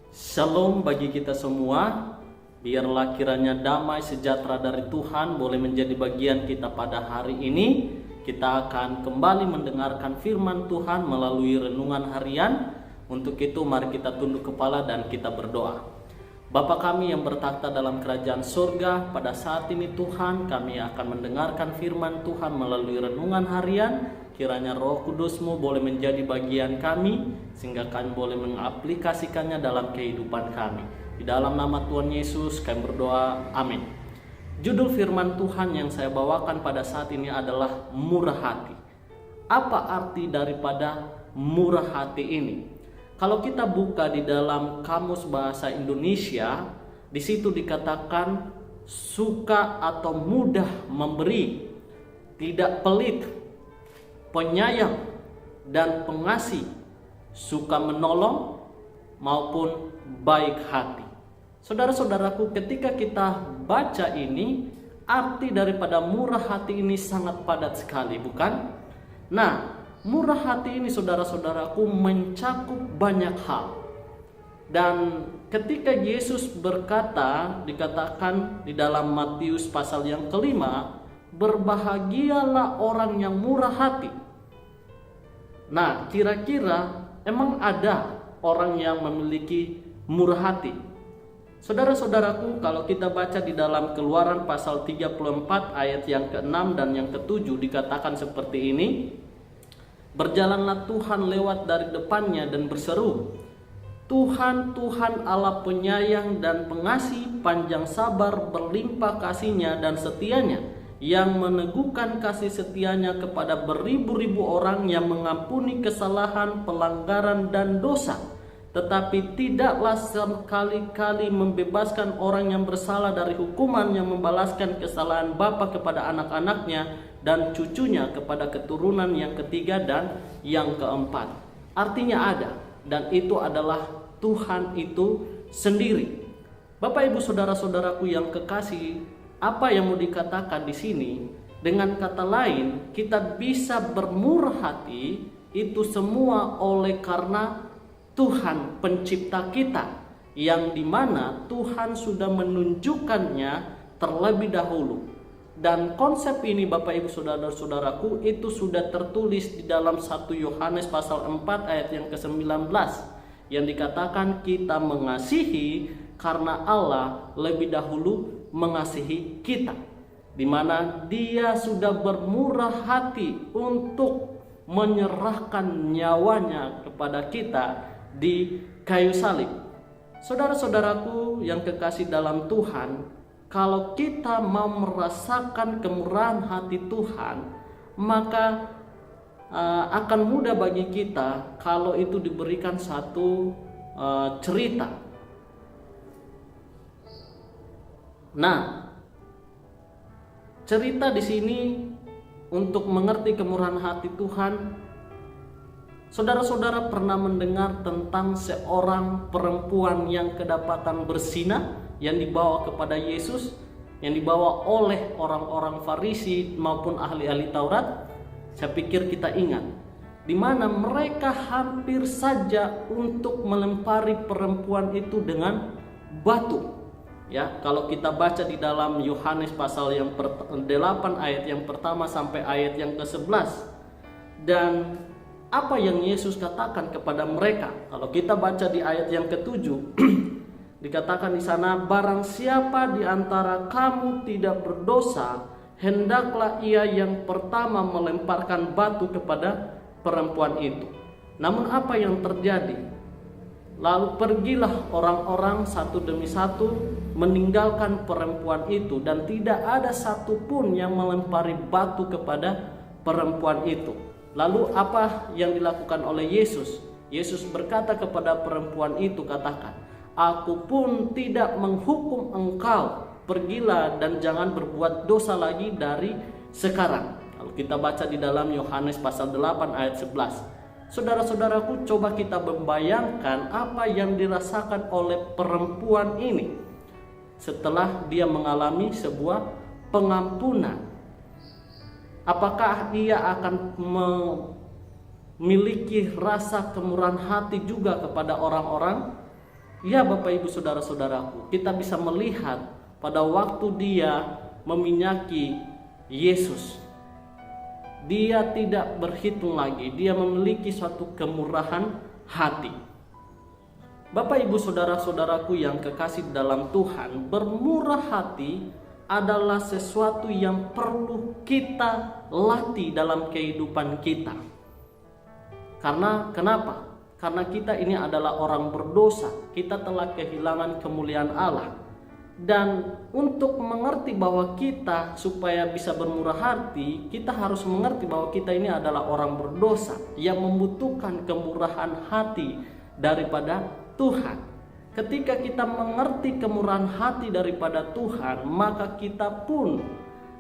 Shalom bagi kita semua. Biarlah kiranya damai sejahtera dari Tuhan boleh menjadi bagian kita pada hari ini. Kita akan kembali mendengarkan firman Tuhan melalui renungan harian. Untuk itu mari kita tunduk kepala dan kita berdoa. Bapa kami yang bertakhta dalam kerajaan surga, pada saat ini Tuhan kami akan mendengarkan firman Tuhan melalui renungan harian. Kiranya Roh Kudus-Mu boleh menjadi bagian kami, sehingga kami boleh mengaplikasikannya dalam kehidupan kami. Di dalam nama Tuhan Yesus kami berdoa, amin. Judul firman Tuhan yang saya bawakan pada saat ini adalah murah hati. Apa arti daripada murah hati ini? Kalau kita buka di dalam Kamus Bahasa Indonesia, di situ dikatakan suka atau mudah memberi, tidak pelit, penyayang dan pengasih, suka menolong maupun baik hati. Saudara-saudaraku, ketika kita baca ini, arti daripada murah hati ini sangat padat sekali, bukan? Nah, murah hati ini saudara-saudaraku mencakup banyak hal. Dan ketika Yesus berkata, dikatakan di dalam Matius pasal yang kelima, berbahagialah orang yang murah hati. Nah, kira-kira emang ada orang yang memiliki murah hati? Saudara-saudaraku, kalau kita baca di dalam Keluaran pasal 34 ayat yang ke-6 dan yang ke-7 dikatakan seperti ini. Berjalanlah Tuhan lewat dari depannya dan berseru, Tuhan, Tuhan Allah penyayang dan pengasih, panjang sabar, berlimpah kasihnya dan setianya, yang meneguhkan kasih setianya kepada beribu-ribu orang, yang mengampuni kesalahan, pelanggaran dan dosa, tetapi tidaklah sekali-kali membebaskan orang yang bersalah dari hukuman, yang membalaskan kesalahan bapa kepada anak-anaknya dan cucunya kepada keturunan yang ketiga dan yang keempat. Artinya ada, dan itu adalah Tuhan itu sendiri. Bapak Ibu saudara-saudaraku yang kekasih, apa yang mau dikatakan di sini? Dengan kata lain, kita bisa bermurah hati itu semua oleh karena Tuhan pencipta kita, yang dimana Tuhan sudah menunjukkannya terlebih dahulu. Dan konsep ini Bapak Ibu saudara-saudaraku itu sudah tertulis di dalam 1 Yohanes pasal 4 ayat yang ke-19, yang dikatakan kita mengasihi karena Allah lebih dahulu mengasihi kita, di mana Dia sudah bermurah hati untuk menyerahkan nyawanya kepada kita di kayu salib. Saudara-saudaraku yang kekasih dalam Tuhan, kalau kita mau merasakan kemurahan hati Tuhan, maka akan mudah bagi kita kalau itu diberikan satu cerita. Nah, cerita di sini untuk mengerti kemurahan hati Tuhan. Saudara-saudara pernah mendengar tentang seorang perempuan yang kedapatan berzina, yang dibawa kepada Yesus, yang dibawa oleh orang-orang Farisi maupun ahli-ahli Taurat? Saya pikir kita ingat, di mana mereka hampir saja untuk melempari perempuan itu dengan batu. Ya, kalau kita baca di dalam Yohanes pasal yang 8 ayat yang pertama sampai ayat yang ke-11. Dan apa yang Yesus katakan kepada mereka? Kalau kita baca di ayat yang ke-7, dikatakan di sana, barang siapa di antara kamu tidak berdosa, hendaklah ia yang pertama melemparkan batu kepada perempuan itu. Namun apa yang terjadi? Lalu pergilah orang-orang satu demi satu meninggalkan perempuan itu, dan tidak ada satupun yang melempari batu kepada perempuan itu. Lalu apa yang dilakukan oleh Yesus? Yesus berkata kepada perempuan itu, katakan, aku pun tidak menghukum engkau, pergilah dan jangan berbuat dosa lagi dari sekarang. Kalau kita baca di dalam Yohanes pasal 8 ayat 11. Saudara-saudaraku, coba kita membayangkan apa yang dirasakan oleh perempuan ini setelah dia mengalami sebuah pengampunan. Apakah ia akan memiliki rasa kemurahan hati juga kepada orang-orang Ya Bapak Ibu Saudara-saudaraku, kita bisa melihat pada waktu dia meminyaki Yesus, dia tidak berhitung lagi, dia memiliki suatu kemurahan hati. Bapak Ibu Saudara-saudaraku yang kekasih dalam Tuhan, bermurah hati adalah sesuatu yang perlu kita latih dalam kehidupan kita. Karena kenapa? Karena kita ini adalah orang berdosa, kita telah kehilangan kemuliaan Allah. Dan untuk mengerti bahwa kita supaya bisa bermurah hati, kita harus mengerti bahwa kita ini adalah orang berdosa yang membutuhkan kemurahan hati daripada Tuhan. Ketika kita mengerti kemurahan hati daripada Tuhan, maka kita pun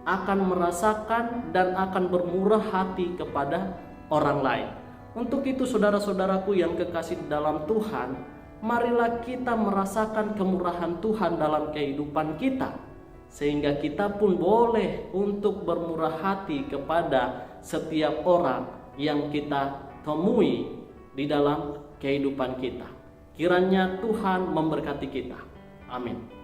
akan merasakan dan akan bermurah hati kepada orang lain. Untuk itu saudara-saudaraku yang kekasih dalam Tuhan, marilah kita merasakan kemurahan Tuhan dalam kehidupan kita, sehingga kita pun boleh untuk bermurah hati kepada setiap orang yang kita temui di dalam kehidupan kita. Kiranya Tuhan memberkati kita. Amin.